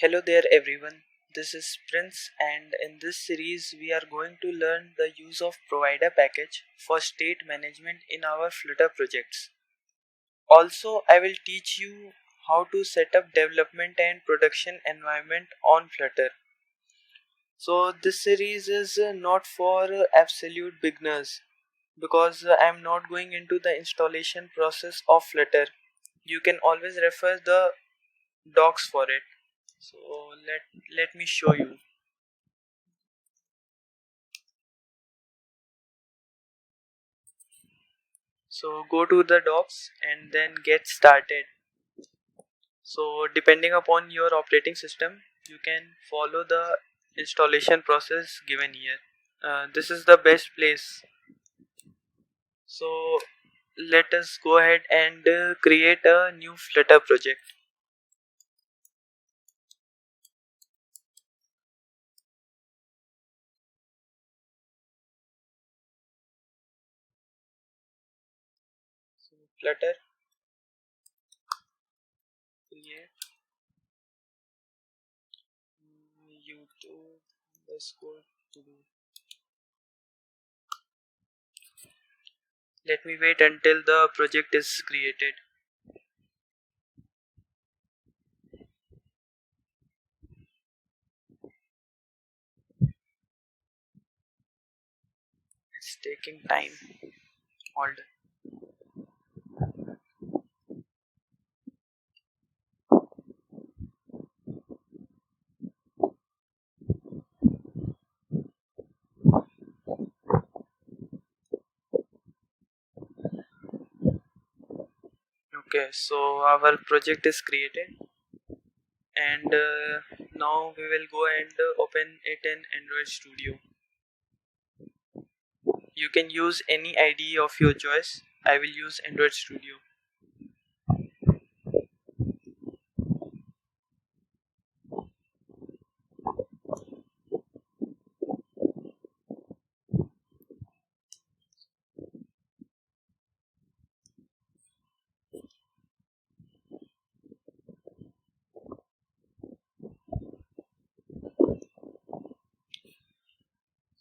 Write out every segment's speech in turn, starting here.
Hello there everyone, this is Prince and in this series we are going to learn the use of provider package for state management in our Flutter projects. Also, I will teach you how to set up development and production environment on Flutter. So this series is not for absolute beginners because I am not going into the installation process of Flutter. You can always refer the docs for it. So let me show you. So go to the docs and then get started. So depending upon your operating system, you can follow the installation process given here. This is the best place. So let us go ahead and create a new Flutter project. So Flutter, create YouTube underscore to do. Let me wait until the project is created. It's taking time. Hold on. Okay, so our project is created and now we will go and open it in Android Studio. You can use any IDE of your choice. I will use Android Studio.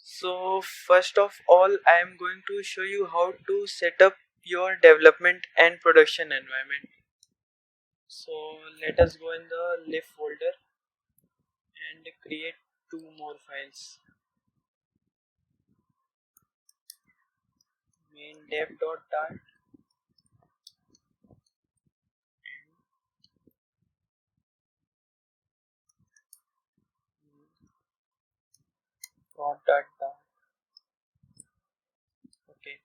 So first of all, I am going to show you how to set up your development and production environment. So let us go in the lib folder and create two more files. Main dev.dart and dot. Okay.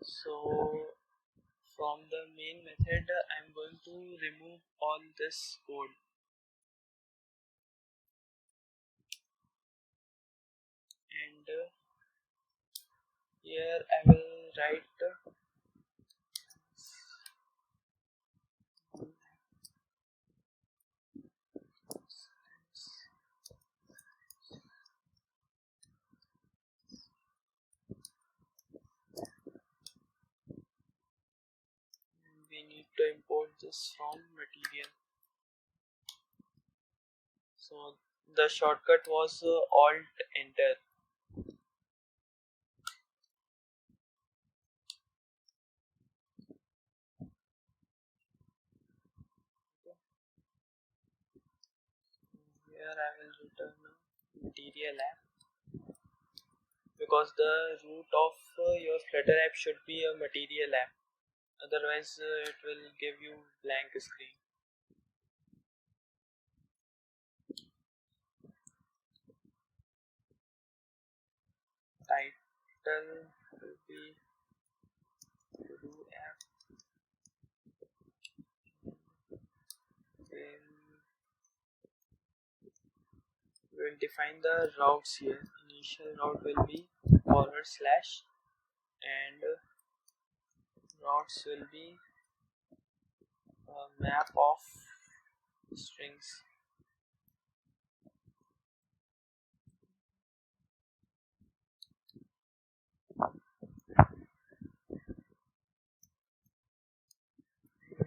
So from the main method, I'm going to remove all this code. And here I will write we need to import this from material. So the shortcut was Alt Enter. Here I will return a material app because the root of your Flutter app should be a material app. Otherwise, it will give you blank screen. Title will be to do app. Then we will define the routes here. Initial route will be /, and routes will be a map of strings.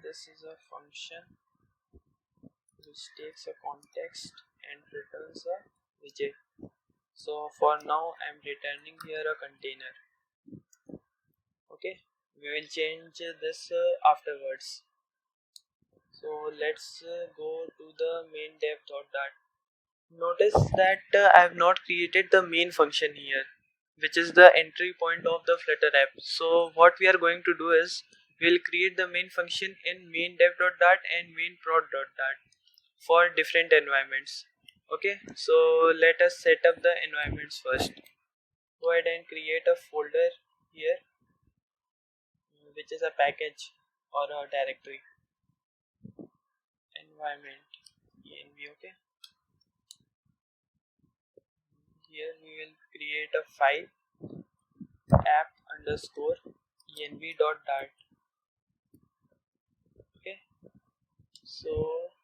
This is a function which takes a context and returns a widget. So for now I'm returning here a container. Okay, we will change this afterwards. So let's go to the main dev.dart. Notice that I have not created the main function here, which is the entry point of the Flutter app. So what we are going to do is we'll create the main function in main dev.dart and main prod.dart for different environments. Okay, so let us set up the environments first. Go ahead and create a folder here, which is a package or a directory. Environment env. Okay, here we will create a file app underscore env.dart. Okay, so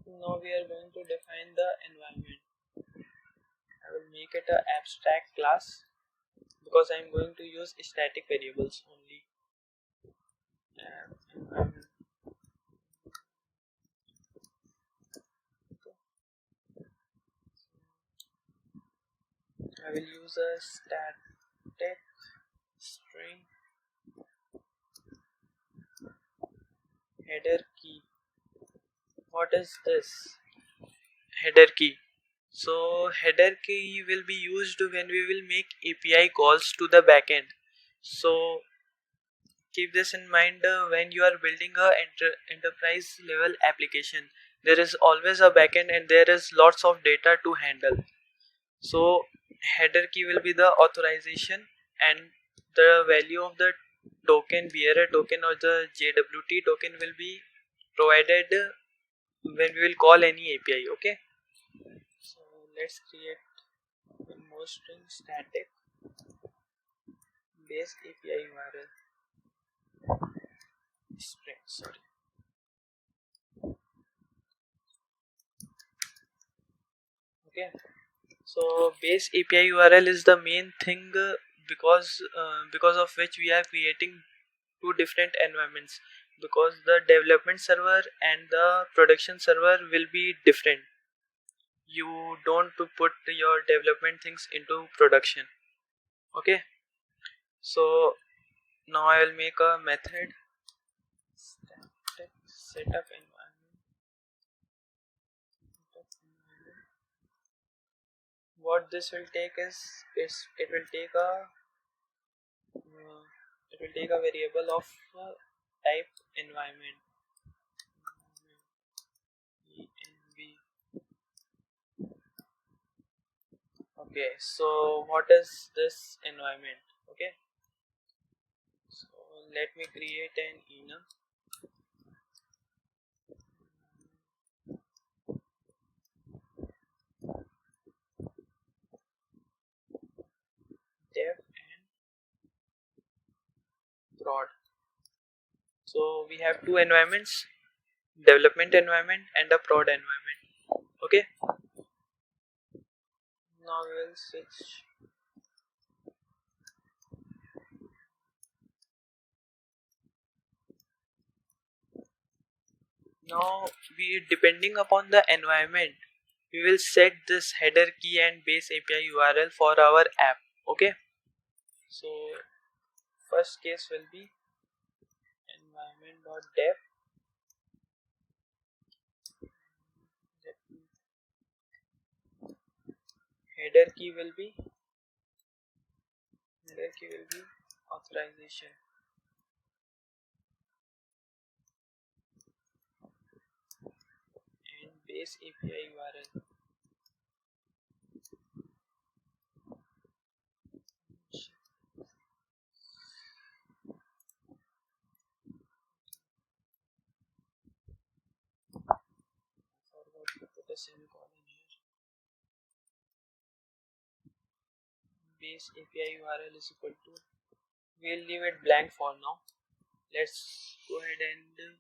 now we are going to define the environment. I will make it an abstract class because I am going to use static variables only. Environment. I will use a static string header key. What is this? Header key. So header key will be used when we will make API calls to the backend. So keep this in mind when you are building a enterprise level application. There is always a backend and there is lots of data to handle. So header key will be the authorization, and the value of the token, bearer token or the JWT token will be provided when we will call any API. Okay, so let's create one more string static base API URL string. Sorry. Okay, so base API URL is the main thing because of which we are creating two different environments, because the development server and the production server will be different. You don't to put your development things into production. Okay, so now I will make a method static setup environment. What this will take is it will take a variable of type environment. Okay, so what is this environment? Okay, so let me create an enum. Dev and prod. So we have two environments, development environment and a prod environment. Okay, now we will switch. Now we, depending upon the environment, we will set this header key and base API URL for our app. Okay, so first case will be environment.dev. Header key will be authorization, and base API URL. Forgot to put a semicolon here. Base API URL is equal to, we'll leave it blank for now. Let's go ahead and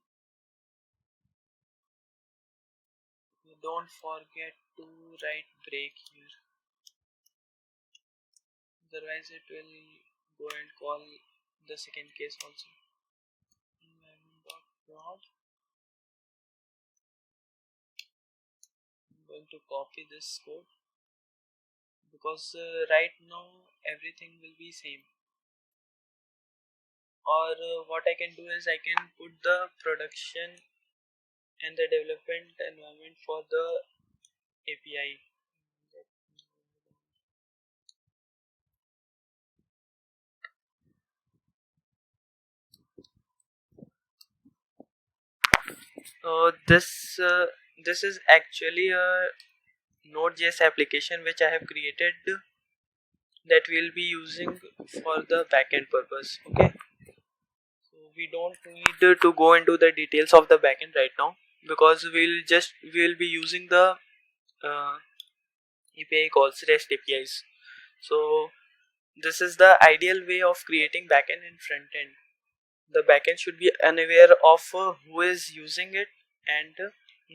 don't forget to write break here, otherwise it will go and call the second case also. Environment.prod going to copy this code because right now everything will be same. Or what I can do is I can put the production and the development environment for the API. So this is actually a Node.js application which I have created that we'll be using for the backend purpose. Okay, so we don't need to go into the details of the backend right now because we'll be using the uh, API calls, REST APIs. So this is the ideal way of creating backend and front end. The backend should be unaware of who is using it, and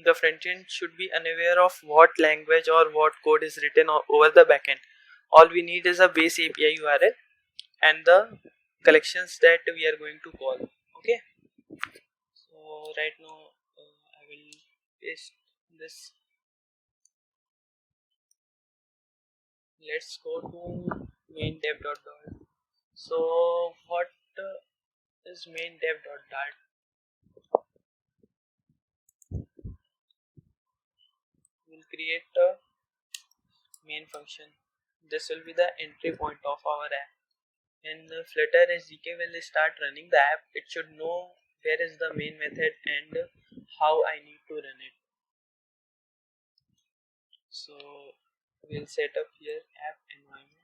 the front end should be unaware of what language or what code is written over the backend. All we need is a base API URL and the collections that we are going to call. Okay, so right now I will paste this. Let's go to main dev.dart. So what is main dev.dart? We'll create a main function. This will be the entry point of our app. When Flutter SDK will start running the app, it should know where is the main method and how I need to run it. So we'll set up here app environment,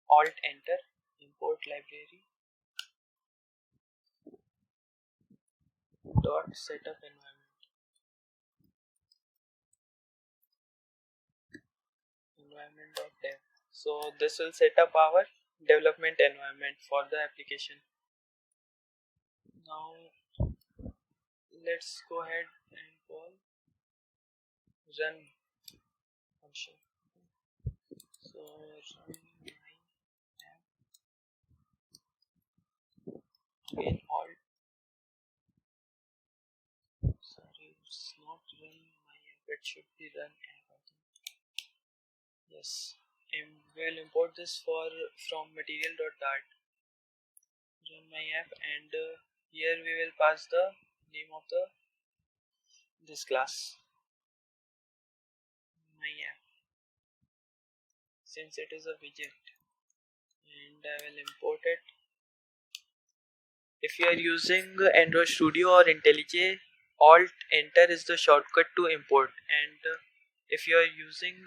alt enter, import library dot setup environment dot dev. So this will set up our development environment for the application. Now let's go ahead and call run function. So run my app in alt. Sorry, it's not run my app. It should be run app. I think. Yes, and we'll import this from material.dart. Run my app, and here we will pass the name of this class, my app, since it is a widget, and I will import it. If you are using Android Studio or IntelliJ, Alt Enter is the shortcut to import, and if you are using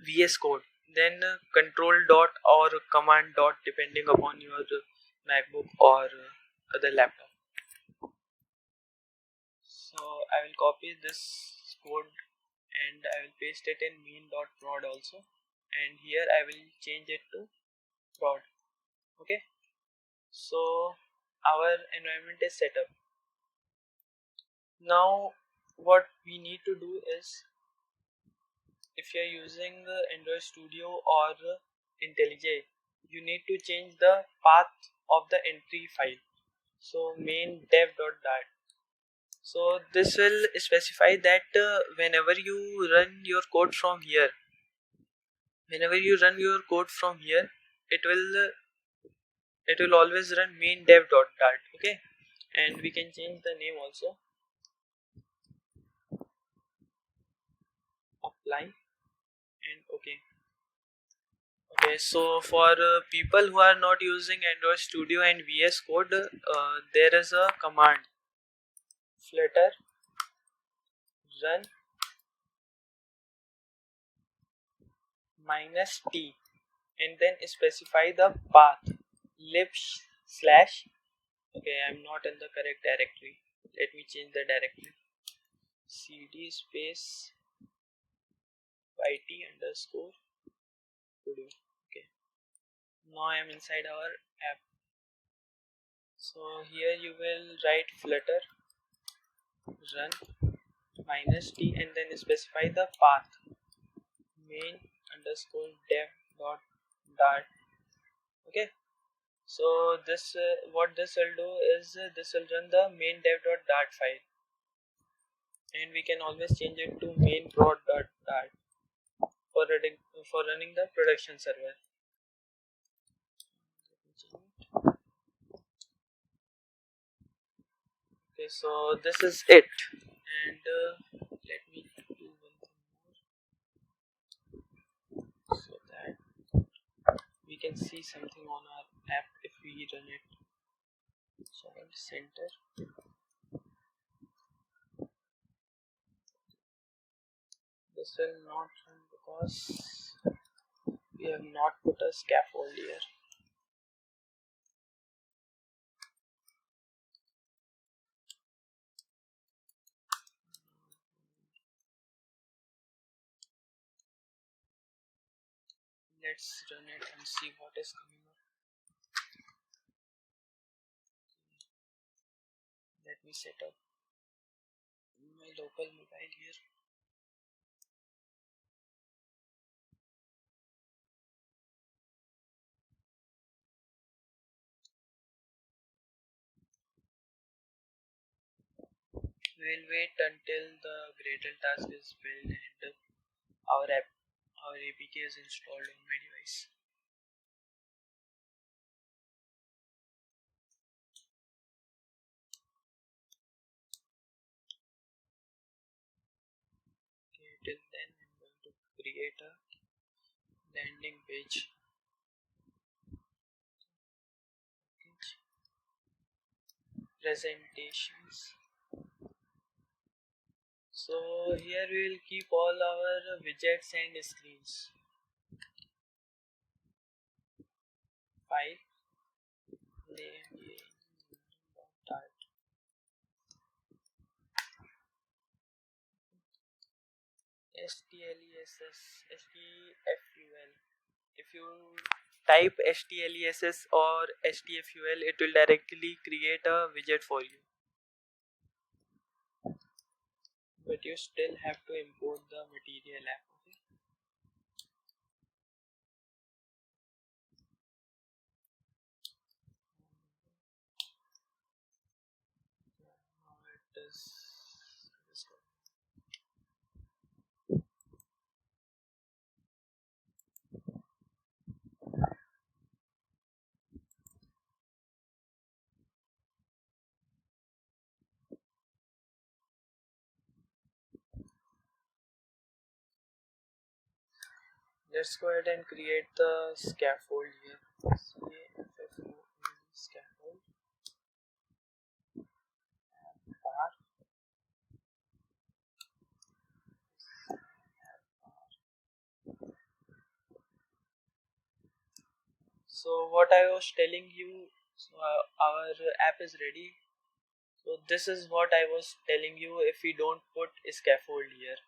VS Code, then Control dot or Command dot, depending upon your MacBook or other laptop. So I will copy this code and I will paste it in main.prod also, and here I will change it to prod. Okay, so our environment is set up. Now what we need to do is, if you are using Android Studio or IntelliJ, you need to change the path of the entry file. So main dev.dart. So this will specify that whenever you run your code from here, it will always run main dev.dart. Okay, and we can change the name also. Apply and okay. Okay, so for people who are not using Android Studio and VS Code, there is a command flutter run -t and then specify the path lib slash. Okay, I'm not in the correct directory. Let me change the directory. cd space yt underscore studio. Okay, now I am inside our app. So here you will write flutter run -t and then specify the path main underscore dev dot dart. Okay, So this what this will do is this will run the main dev.dart file, and we can always change it to main prod.dart for running the production server. Okay, so this is it, and let me do one thing more so that we can see something on our app if we run it. Child center. This will not run because we have not put a scaffold here. Let's run it and see what is coming up. Let me set up my local mobile here. We'll wait until the Gradle task is built and our APK is installed on my device. Okay, till then I'm going to create a landing page. Presentations. So here we will keep all our widgets and screens. File name dart. STLESS, If you type STLESS or STFUL, it will directly create a widget for you. But you still have to import the material app. Okay? Now it is. Let's go ahead and create the scaffold here. Scaffold bar. So what I was telling you, so our app is ready. So this is what I was telling you if we don't put a scaffold here.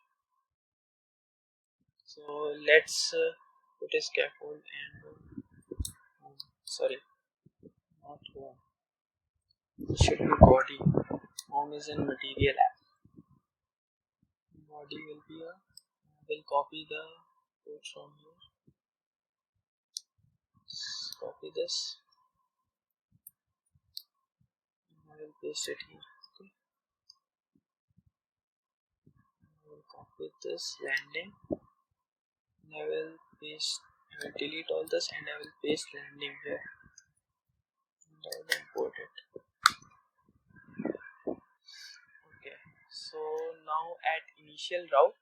So let's put a scaffold and sorry, not home. It should be body. Home is in material app. Body will be a. We'll copy the code from here. Copy this. I will paste it here. Okay. I will copy this landing. And I will delete all this and I will paste landing here. And I will import it. Okay. So now at initial route,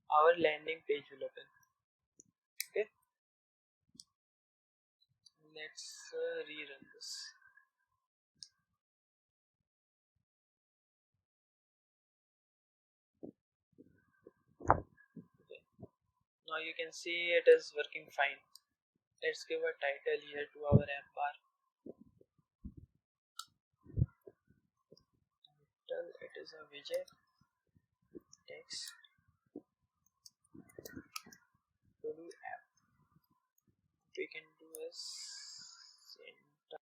our landing page will open. Okay. Let's rerun this. Okay. Now you can see it is working fine. Let's give a title here to our app bar. Title, it is a widget. Text. To do app. What we can do is center.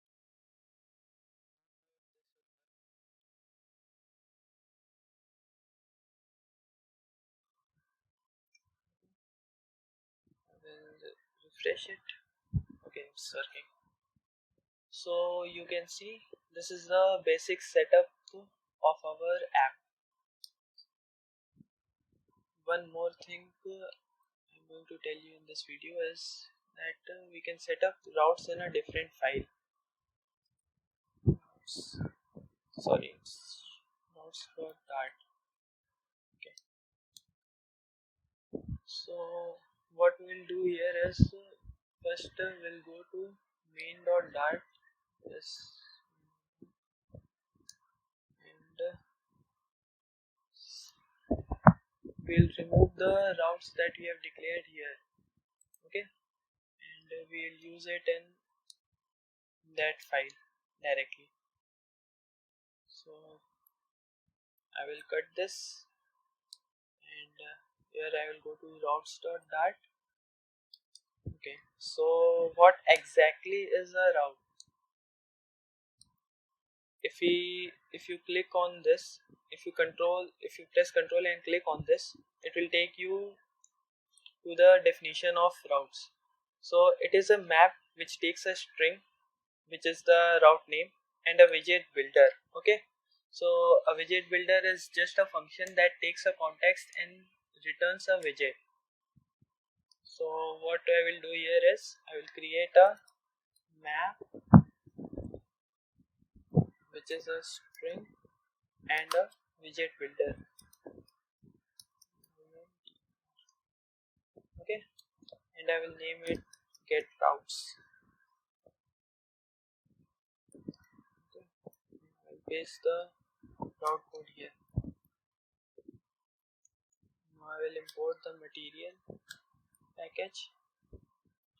I will refresh it. Okay, it's working. So you can see this is the basic setup of our app. One more thing I'm going to tell you in this video is that we can set up routes in a different file. Sorry, it's routes.dart. Okay. So what we'll do here is first we'll go to main.dart. Yes, and we'll remove the routes that we have declared here. Okay, and we'll use it in that file directly. So I will cut this, and here I will go to routes.dart. Okay, so what exactly is a route? If you click on this, if you press control and click on this, it will take you to the definition of routes. So it is a map which takes a string, which is the route name, and a widget builder. Okay, so a widget builder is just a function that takes a context and returns a widget. So what I will do here is I will create a map which is a string and a widget builder. Okay, and I will name it get routes. Okay, I'll paste the route code here. Now I will import the material package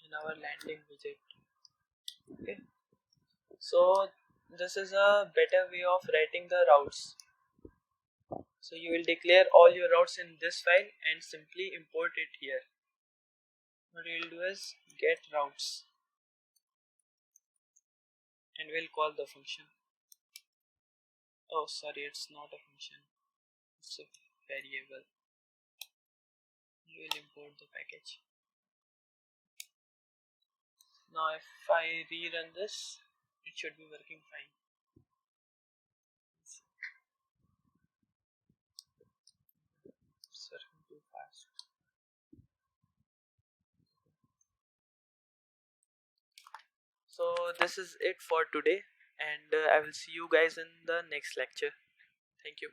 in our landing widget. Okay, so this is a better way of writing the routes. So you will declare all your routes in this file and simply import it here. What we will do is get routes, and we'll call the function. Oh sorry, it's not a function, it's a variable. We will import the package. Now if I rerun this, it should be working fine. It's working too fast. So this is it for today, and I will see you guys in the next lecture. Thank you.